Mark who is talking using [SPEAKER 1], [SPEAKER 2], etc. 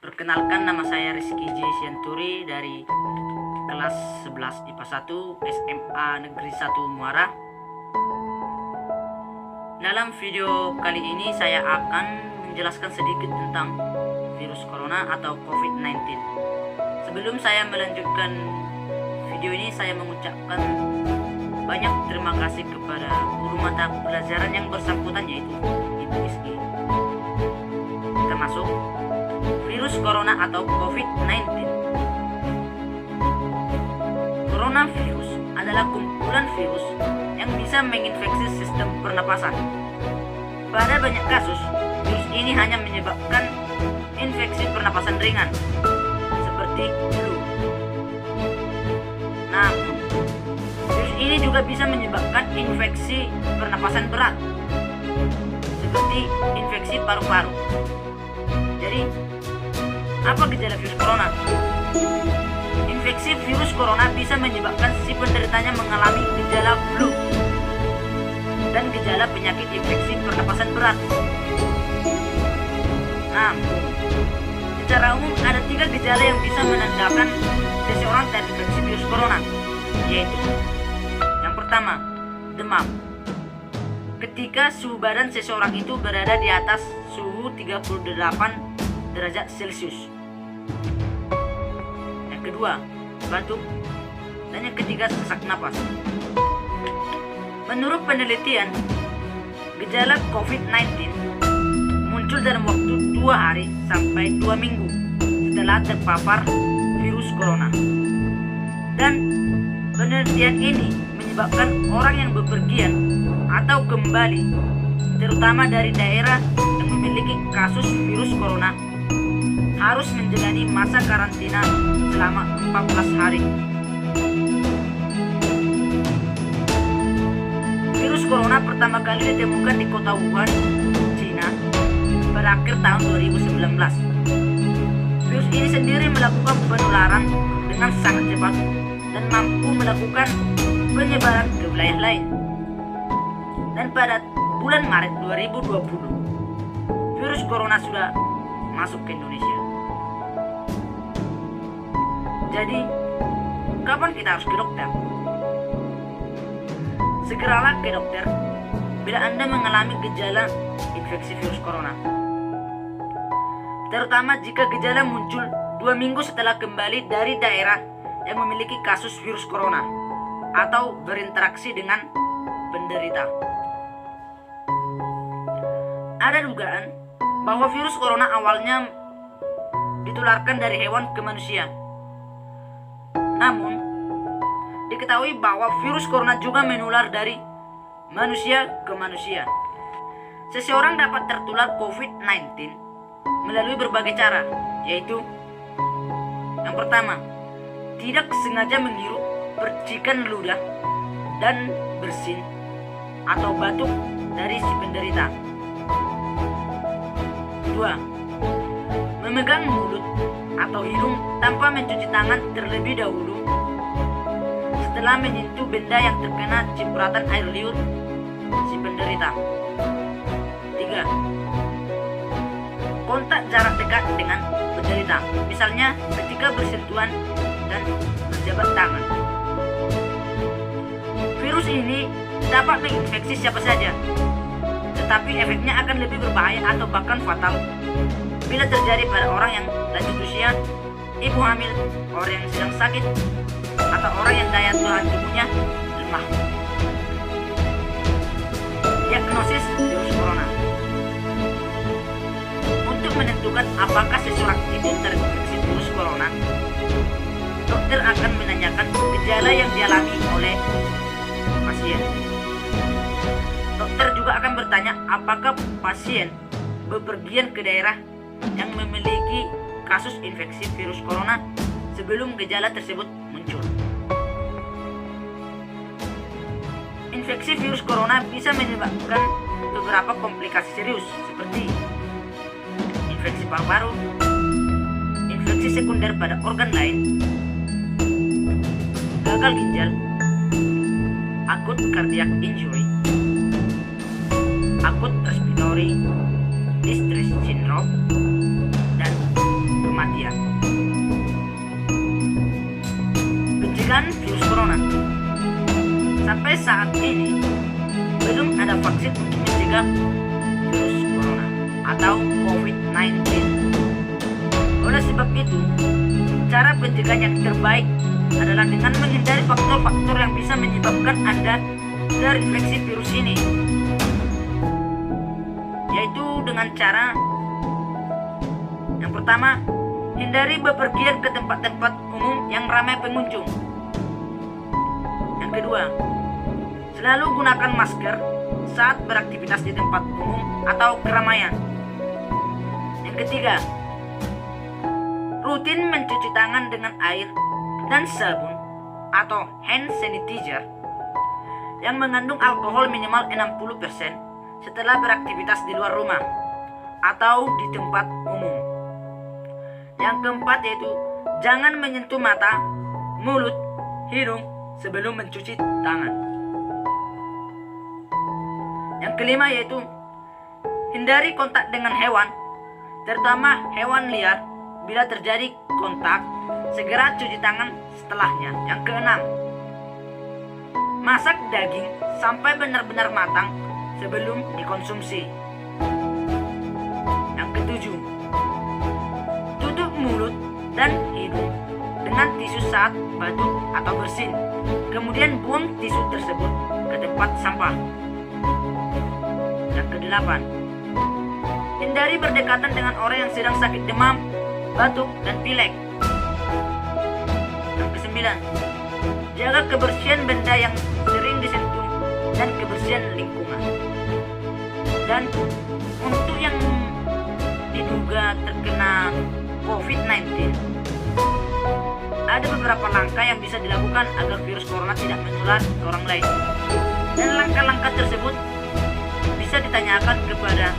[SPEAKER 1] Perkenalkan, nama saya Rizky J. Sianturi dari kelas 11 IPA 1 SMA Negeri 1 Muara. Dalam video kali ini saya akan menjelaskan sedikit tentang virus corona atau COVID-19. Sebelum saya melanjutkan video ini, saya mengucapkan banyak terima kasih kepada guru mata pelajaran yang bersangkutan, yaitu Ibu Rizky. Kita masuk. Virus corona atau COVID-19. Coronavirus adalah kumpulan virus yang bisa menginfeksi sistem pernapasan. Pada banyak kasus, virus ini hanya menyebabkan infeksi pernapasan ringan, seperti flu. Namun, virus ini juga bisa menyebabkan infeksi pernapasan berat, seperti infeksi paru-paru. Jadi, apa gejala virus corona? Infeksi virus corona bisa menyebabkan si penderitanya mengalami gejala flu dan gejala penyakit infeksi pernapasan berat. Namun, secara umum ada 3 gejala yang bisa menandakan seseorang terinfeksi virus corona, yaitu yang pertama, demam. Ketika suhu badan seseorang itu berada di atas suhu 38 derajat Celcius. Yang kedua, batuk. Dan yang ketiga, sesak napas. Menurut penelitian, gejala COVID-19 muncul dalam waktu 2 hari sampai 2 minggu setelah terpapar virus corona. Dan penelitian ini menyebabkan orang yang bepergian atau kembali, terutama dari daerah yang memiliki kasus virus corona, harus menjalani masa karantina selama 14 hari. Virus corona pertama kali ditemukan di kota Wuhan, China, pada akhir tahun 2019. Virus ini sendiri melakukan penularan dengan sangat cepat dan mampu melakukan penyebaran ke wilayah lain. Dan pada bulan Maret 2020, virus corona sudah masuk ke Indonesia. Jadi, kapan kita harus ke dokter? Segeralah ke dokter bila Anda mengalami gejala infeksi virus corona. Terutama jika gejala muncul 2 minggu setelah kembali dari daerah yang memiliki kasus virus corona atau berinteraksi dengan penderita. Ada dugaan bahwa virus corona awalnya ditularkan dari hewan ke manusia. Namun, diketahui bahwa virus corona juga menular dari manusia ke manusia. Seseorang dapat tertular COVID-19 melalui berbagai cara, yaitu yang pertama, tidak sengaja menghirup percikan ludah dan bersin atau batuk dari si penderita. 2. Memegang mulut atau hidung tanpa mencuci tangan terlebih dahulu setelah menyentuh benda yang terkena cipratan air liur si penderita. 3. Kontak jarak dekat dengan penderita, misalnya ketika bersentuhan dan berjabat tangan. Virus ini dapat menginfeksi siapa saja, tetapi efeknya akan lebih berbahaya atau bahkan fatal bila terjadi pada orang yang lanjut usia, ibu hamil, orang yang sedang sakit, atau orang yang daya tahan tubuhnya lemah. Diagnosis virus corona. Untuk menentukan apakah seseorang itu terinfeksi virus corona, dokter akan menanyakan gejala yang dialami oleh pasien. Dokter juga akan bertanya apakah pasien bepergian ke daerah yang memiliki kasus infeksi virus corona sebelum gejala tersebut muncul. Infeksi virus corona bisa menyebabkan beberapa komplikasi serius seperti infeksi paru-paru, infeksi sekunder pada organ lain, gagal ginjal, akut cardiac injury, akut respiratory distress syndrome, dan sampai saat ini belum ada vaksin untuk mencegah virus corona atau COVID-19. Oleh sebab itu, cara pencegahan yang terbaik adalah dengan menghindari faktor-faktor yang bisa menyebabkan Anda terinfeksi virus ini, yaitu dengan cara yang pertama, hindari bepergian ke tempat-tempat umum yang ramai pengunjung. Yang kedua, selalu gunakan masker saat beraktivitas di tempat umum atau keramaian. Yang ketiga, rutin mencuci tangan dengan air dan sabun atau hand sanitizer yang mengandung alkohol minimal 60% setelah beraktivitas di luar rumah atau di tempat umum. Yang keempat yaitu jangan menyentuh mata, mulut, hidung sebelum mencuci tangan. Yang kelima yaitu hindari kontak dengan hewan, terutama hewan liar. Bila terjadi kontak, segera cuci tangan setelahnya. Yang keenam, masak daging sampai benar-benar matang sebelum dikonsumsi. Yang ketujuh, tutup mulut dan hidung dengan tisu saat batuk atau bersin, kemudian buang tisu tersebut ke tempat sampah. Yang kedelapan, hindari berdekatan dengan orang yang sedang sakit demam, batuk, dan pilek. Yang kesembilan, jaga kebersihan benda yang sering disentuh dan kebersihan lingkungan. Dan untuk yang diduga terkena COVID-19, ada beberapa langkah yang bisa dilakukan agar virus corona tidak menular ke orang lain. Dan langkah-langkah tersebut bisa ditanyakan kepada